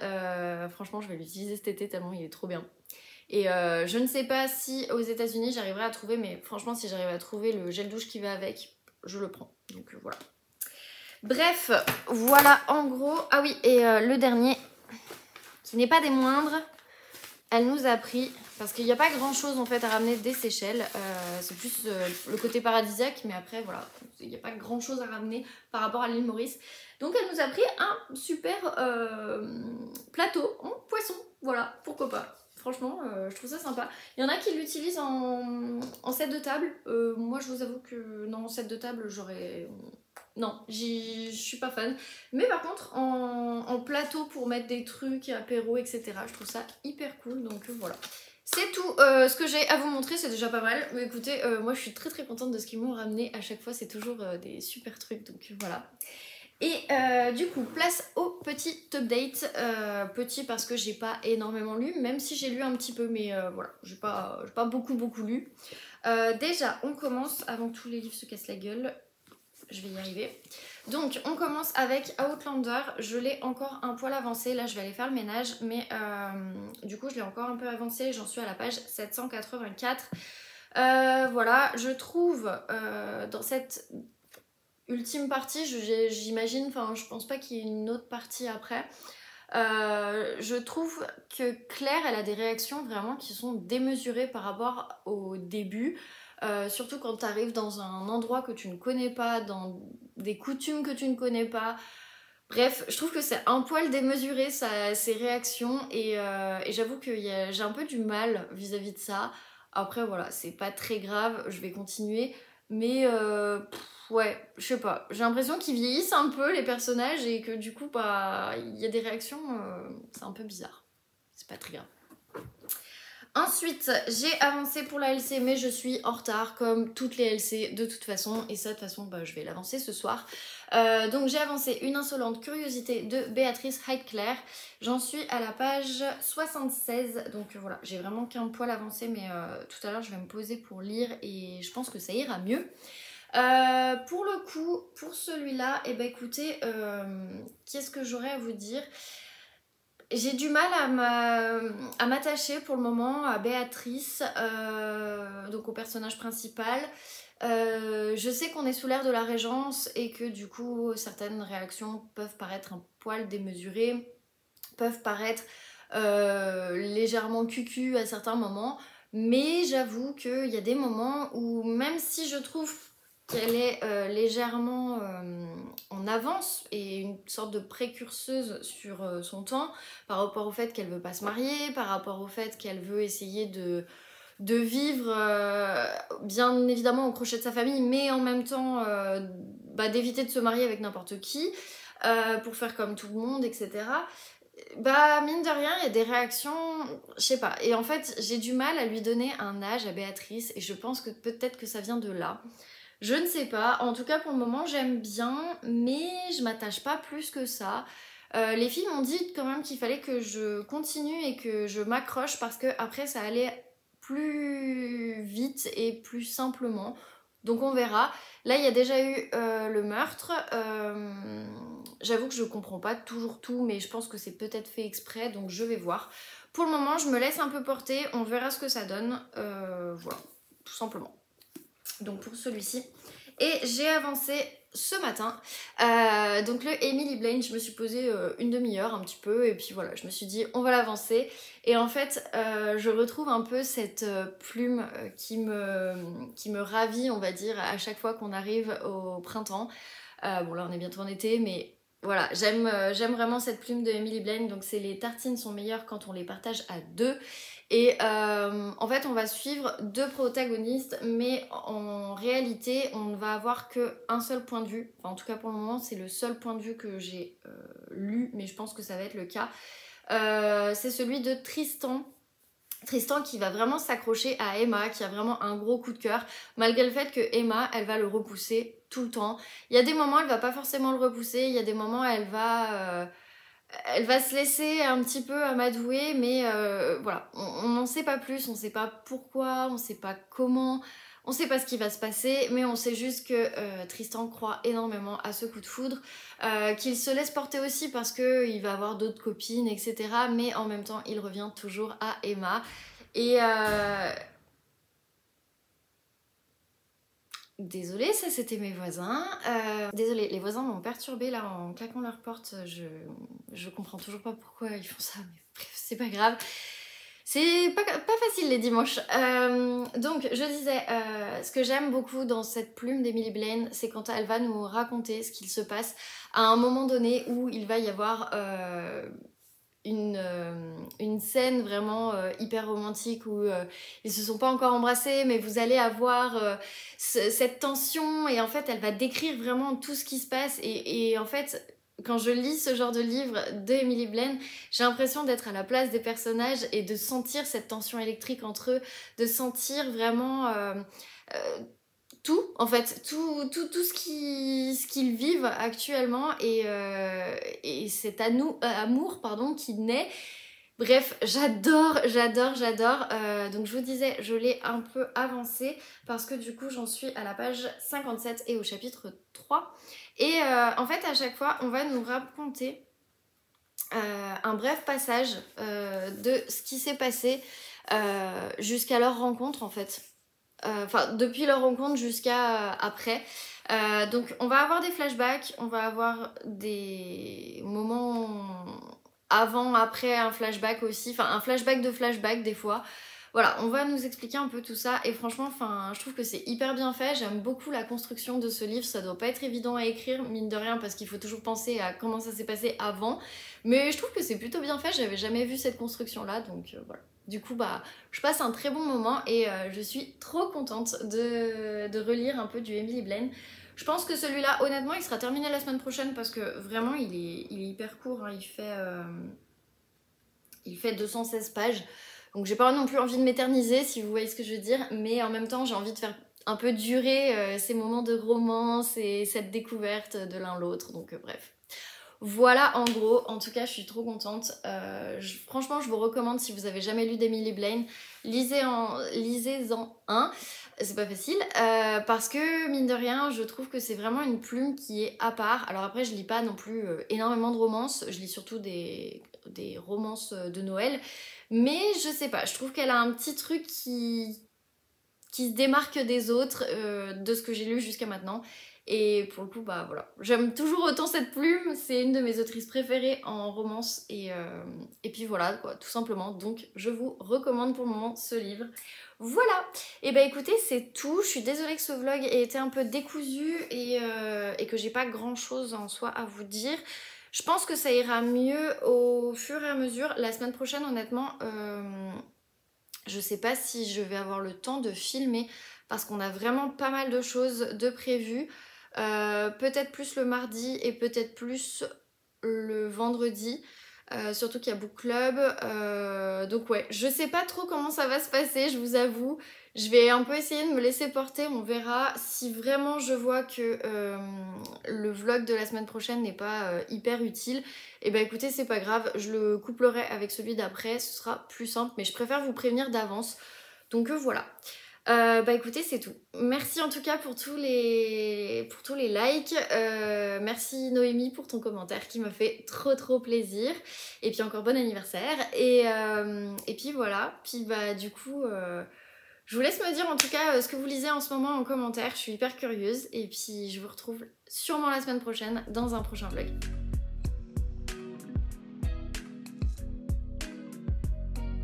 Franchement, je vais l'utiliser cet été tellement il est trop bien. Et je ne sais pas si aux États-Unis j'arriverai à trouver, mais franchement, si j'arrive à trouver le gel douche qui va avec, je le prends. Donc voilà. Bref, voilà en gros. Ah oui, et le dernier, qui n'est pas des moindres, elle nous a pris, parce qu'il n'y a pas grand chose en fait à ramener des Seychelles, c'est plus le côté paradisiaque, mais après voilà, il n'y a pas grand chose à ramener par rapport à l'île Maurice. Donc elle nous a pris un super plateau en poisson, voilà, pourquoi pas. Franchement, je trouve ça sympa. Il y en a qui l'utilisent en set de table. Moi, je vous avoue que non, en set de table, j'aurais... Non, je suis pas fan. Mais par contre, en plateau pour mettre des trucs, apéro, etc., je trouve ça hyper cool. Donc voilà. C'est tout ce que j'ai à vous montrer, c'est déjà pas mal. Mais écoutez, moi je suis très très contente de ce qu'ils m'ont ramené. À chaque fois, c'est toujours des super trucs. Donc voilà. Et du coup, place au petit update. Petit parce que j'ai pas énormément lu, même si j'ai lu un petit peu, mais voilà, j'ai pas beaucoup lu. Déjà, on commence, avant que tous les livres se cassent la gueule, je vais y arriver. Donc, on commence avec Outlander. Je l'ai encore un poil avancé, là je vais aller faire le ménage, mais du coup je l'ai encore un peu avancé, j'en suis à la page 784. Voilà, je trouve dans cette ultime partie, j'imagine, enfin je pense pas qu'il y ait une autre partie après. Je trouve que Claire, elle a des réactions vraiment qui sont démesurées par rapport au début. Surtout quand tu arrives dans un endroit que tu ne connais pas, dans des coutumes que tu ne connais pas. Bref, je trouve que c'est un poil démesuré ses réactions et j'avoue que j'ai un peu du mal vis-à-vis de ça. Après voilà, c'est pas très grave, je vais continuer. Mais ouais, je sais pas. J'ai l'impression qu'ils vieillissent un peu les personnages et que du coup, bah, il y a des réactions, c'est un peu bizarre. C'est pas très grave. Ensuite, j'ai avancé pour la LC, mais je suis en retard comme toutes les LC de toute façon. Et ça, de toute façon, bah, je vais l'avancer ce soir. Donc j'ai avancé Une insolente curiosité de Béatrice Heidclair. J'en suis à la page 76. Donc voilà, j'ai vraiment qu'un poil avancé, mais tout à l'heure, je vais me poser pour lire et je pense que ça ira mieux. Pour le coup, pour celui-là, et ben écoutez, qu'est-ce que j'aurais à vous dire ? J'ai du mal à m'attacher pour le moment à Béatrice, donc au personnage principal. Je sais qu'on est sous l'ère de la Régence et que du coup certaines réactions peuvent paraître un poil démesurées, peuvent paraître légèrement cucu à certains moments. Mais j'avoue qu'il y a des moments où même si je trouve qu'elle est légèrement en avance et une sorte de précurseuse sur son temps par rapport au fait qu'elle veut pas se marier, par rapport au fait qu'elle veut essayer de vivre bien évidemment au crochet de sa famille, mais en même temps d'éviter de se marier avec n'importe qui pour faire comme tout le monde, etc. Bah, mine de rien, il y a des réactions, je sais pas. Et en fait, j'ai du mal à lui donner un âge à Béatrice et je pense que peut-être que ça vient de là. Je ne sais pas. En tout cas, pour le moment, j'aime bien, mais je m'attache pas plus que ça. Les filles m'ont dit quand même qu'il fallait que je continue et que je m'accroche parce que après ça allait plus vite et plus simplement. Donc on verra. Là, il y a déjà eu le meurtre. J'avoue que je comprends pas toujours tout, mais je pense que c'est peut-être fait exprès, donc je vais voir. Pour le moment, je me laisse un peu porter. On verra ce que ça donne. Voilà, tout simplement. Donc pour celui-ci. Et j'ai avancé ce matin. Donc le Emily Blaine, je me suis posé une demi-heure un petit peu et puis voilà, je me suis dit on va l'avancer. Et en fait, je retrouve un peu cette plume qui me ravit, on va dire, à chaque fois qu'on arrive au printemps. Bon là on est bientôt en été, mais voilà, j'aime vraiment cette plume de Emily Blaine. Donc c'est les tartines sont meilleures quand on les partage à deux. Et en fait, on va suivre deux protagonistes, mais en réalité, on ne va avoir qu'un seul point de vue. Enfin, en tout cas, pour le moment, c'est le seul point de vue que j'ai lu, mais je pense que ça va être le cas. C'est celui de Tristan. Tristan qui va vraiment s'accrocher à Emma, qui a vraiment un gros coup de cœur, malgré le fait que Emma, elle va le repousser tout le temps. Il y a des moments, elle va pas forcément le repousser, il y a des moments, elle va se laisser un petit peu amadouer, mais voilà, on n'en sait pas plus, on sait pas pourquoi, on sait pas comment, on sait pas ce qui va se passer, mais on sait juste que Tristan croit énormément à ce coup de foudre, qu'il se laisse porter aussi parce qu'il va avoir d'autres copines, etc. Mais en même temps, il revient toujours à Emma. Et désolée, ça c'était mes voisins. Désolée, les voisins m'ont perturbée là en claquant leur porte. Je comprends toujours pas pourquoi ils font ça, mais bref, c'est pas grave. C'est pas facile les dimanches. Donc je disais, ce que j'aime beaucoup dans cette plume d'Emily Blaine, c'est quand elle va nous raconter ce qu'il se passe à un moment donné où il va y avoir une scène vraiment hyper romantique où ils se sont pas encore embrassés, mais vous allez avoir cette tension et en fait elle va décrire vraiment tout ce qui se passe et en fait quand je lis ce genre de livre de Emily Blaine, j'ai l'impression d'être à la place des personnages et de sentir cette tension électrique entre eux, de sentir vraiment euh, tout, en fait, tout ce qu'ils vivent actuellement et cet amour pardon, qui naît. Bref, j'adore. Donc je vous disais, je l'ai un peu avancé parce que du coup j'en suis à la page 57 et au chapitre 3. Et en fait à chaque fois on va nous raconter un bref passage de ce qui s'est passé jusqu'à leur rencontre en fait. Enfin, depuis leur rencontre jusqu'à après. Donc, on va avoir des flashbacks, on va avoir des moments avant, après un flashback aussi, enfin un flashback de flashback des fois. Voilà, on va nous expliquer un peu tout ça et franchement, enfin, je trouve que c'est hyper bien fait. J'aime beaucoup la construction de ce livre. Ça doit pas être évident à écrire, mine de rien, parce qu'il faut toujours penser à comment ça s'est passé avant. Mais je trouve que c'est plutôt bien fait. J'avais jamais vu cette construction-là, donc voilà. Du coup, bah, je passe un très bon moment et je suis trop contente de relire un peu du Emily Blaine. Je pense que celui-là, honnêtement, il sera terminé la semaine prochaine parce que vraiment, il est hyper court. Hein. Il fait 216 pages. Donc j'ai pas non plus envie de m'éterniser, si vous voyez ce que je veux dire. Mais en même temps, j'ai envie de faire un peu durer ces moments de romance et cette découverte de l'un l'autre. Donc bref. Voilà en gros, en tout cas je suis trop contente. Franchement je vous recommande si vous avez jamais lu d'Emily Blaine, lisez-en un, c'est pas facile, parce que mine de rien je trouve que c'est vraiment une plume qui est à part. Alors après je lis pas non plus énormément de romances, je lis surtout des romances de Noël, mais je sais pas, je trouve qu'elle a un petit truc qui se démarque des autres, de ce que j'ai lu jusqu'à maintenant. Et pour le coup, bah voilà. J'aime toujours autant cette plume, c'est une de mes autrices préférées en romance. Et puis voilà, quoi, tout simplement. Donc je vous recommande pour le moment ce livre. Voilà. Et bah écoutez, c'est tout. Je suis désolée que ce vlog ait été un peu décousu et que j'ai pas grand chose en soi à vous dire. Je pense que ça ira mieux au fur et à mesure. La semaine prochaine, honnêtement, je sais pas si je vais avoir le temps de filmer parce qu'on a vraiment pas mal de choses de prévues. Peut-être plus le mardi et peut-être plus le vendredi. Surtout qu'il y a book club. Donc ouais, je sais pas trop comment ça va se passer, je vous avoue. Je vais un peu essayer de me laisser porter, on verra. Si vraiment je vois que le vlog de la semaine prochaine n'est pas hyper utile, et bah écoutez, c'est pas grave, je le couplerai avec celui d'après, ce sera plus simple, mais je préfère vous prévenir d'avance. Donc voilà. Bah écoutez, c'est tout. Merci en tout cas pour tous les likes. Merci Noémie pour ton commentaire qui m'a fait trop plaisir. Et puis encore bon anniversaire. Et puis voilà. Puis bah du coup, je vous laisse me dire en tout cas ce que vous lisez en ce moment en commentaire. Je suis hyper curieuse. Et puis je vous retrouve sûrement la semaine prochaine dans un prochain vlog.